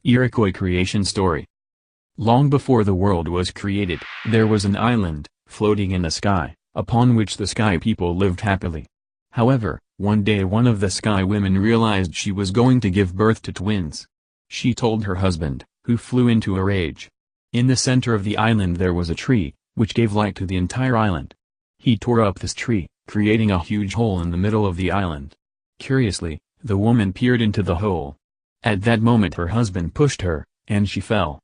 Iroquois creation story. Long before the world was created, there was an island, floating in the sky, upon which the sky people lived happily. However, one day one of the sky women realized she was going to give birth to twins. She told her husband, who flew into a rage. In the center of the island there was a tree, which gave light to the entire island. He tore up this tree, creating a huge hole in the middle of the island. Curiously, the woman peered into the hole. At that moment her husband pushed her, and she fell.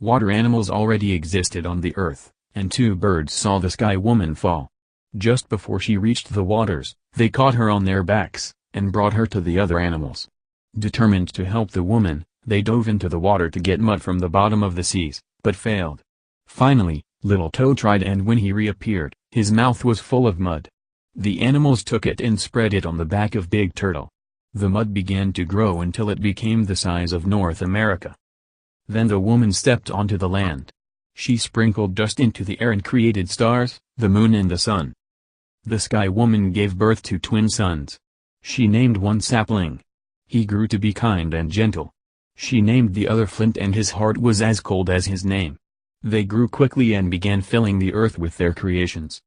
Water animals already existed on the earth, and two birds saw the sky woman fall. Just before she reached the waters, they caught her on their backs, and brought her to the other animals. Determined to help the woman, they dove into the water to get mud from the bottom of the seas, but failed. Finally, Little Toe tried, and when he reappeared, his mouth was full of mud. The animals took it and spread it on the back of Big Turtle. The mud began to grow until it became the size of North America. Then the woman stepped onto the land. She sprinkled dust into the air and created stars, the moon and the sun. The Sky Woman gave birth to twin sons. She named one Sapling. He grew to be kind and gentle. She named the other Flint, and his heart was as cold as his name. They grew quickly and began filling the earth with their creations.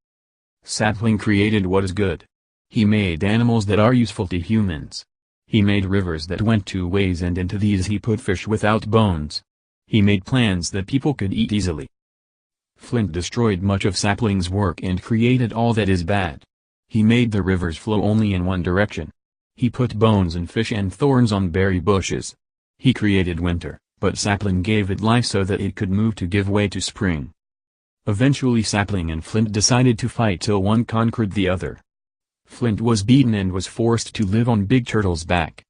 Sapling created what is good. He made animals that are useful to humans. He made rivers that went two ways, and into these he put fish without bones. He made plants that people could eat easily. Flint destroyed much of Sapling's work and created all that is bad. He made the rivers flow only in one direction. He put bones and fish and thorns on berry bushes. He created winter, but Sapling gave it life so that it could move to give way to spring. Eventually Sapling and Flint decided to fight till one conquered the other. Flint was beaten and was forced to live on Big Turtle's back.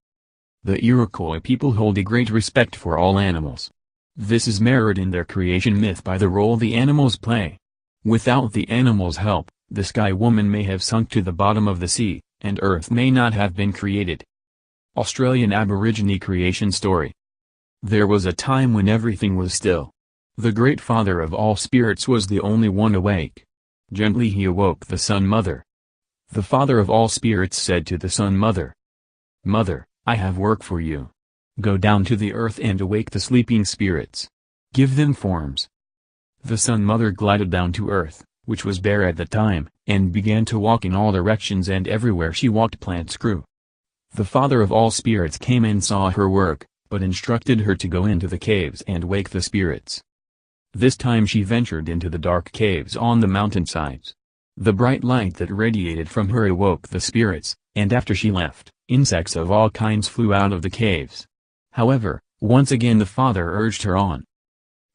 The Iroquois people hold a great respect for all animals. This is mirrored in their creation myth by the role the animals play. Without the animals' help, the Sky Woman may have sunk to the bottom of the sea, and Earth may not have been created. Australian Aborigine creation story. There was a time when everything was still. The Great Father of all spirits was the only one awake. Gently he awoke the Sun Mother. The Father of all spirits said to the Sun Mother, "Mother, I have work for you. Go down to the earth and awake the sleeping spirits. Give them forms." The Sun Mother glided down to earth, which was bare at the time, and began to walk in all directions, and everywhere she walked plants grew. The Father of all spirits came and saw her work, but instructed her to go into the caves and wake the spirits. This time she ventured into the dark caves on the mountainsides. The bright light that radiated from her awoke the spirits, and after she left, insects of all kinds flew out of the caves. However, once again the Father urged her on.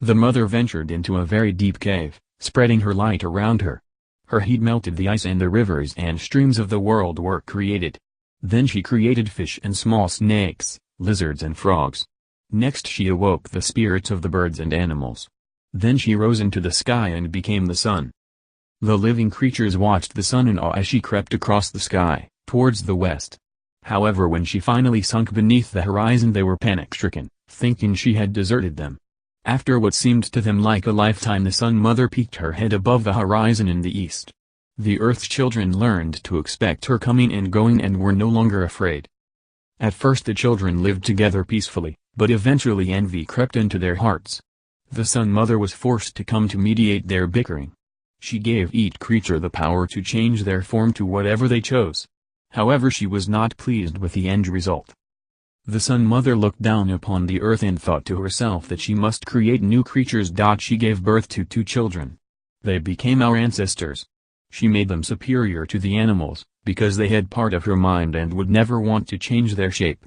The Mother ventured into a very deep cave, spreading her light around her. Her heat melted the ice, and the rivers and streams of the world were created. Then she created fish and small snakes, lizards and frogs. Next she awoke the spirits of the birds and animals. Then she rose into the sky and became the sun. The living creatures watched the sun in awe as she crept across the sky, towards the west. However, when she finally sunk beneath the horizon, they were panic-stricken, thinking she had deserted them. After what seemed to them like a lifetime, the Sun Mother peeked her head above the horizon in the east. The Earth's children learned to expect her coming and going and were no longer afraid. At first the children lived together peacefully, but eventually envy crept into their hearts. The Sun Mother was forced to come to mediate their bickering. She gave each creature the power to change their form to whatever they chose. However, she was not pleased with the end result. The Sun Mother looked down upon the earth and thought to herself that she must create new creatures. She gave birth to two children. They became our ancestors. She made them superior to the animals, because they had part of her mind and would never want to change their shape.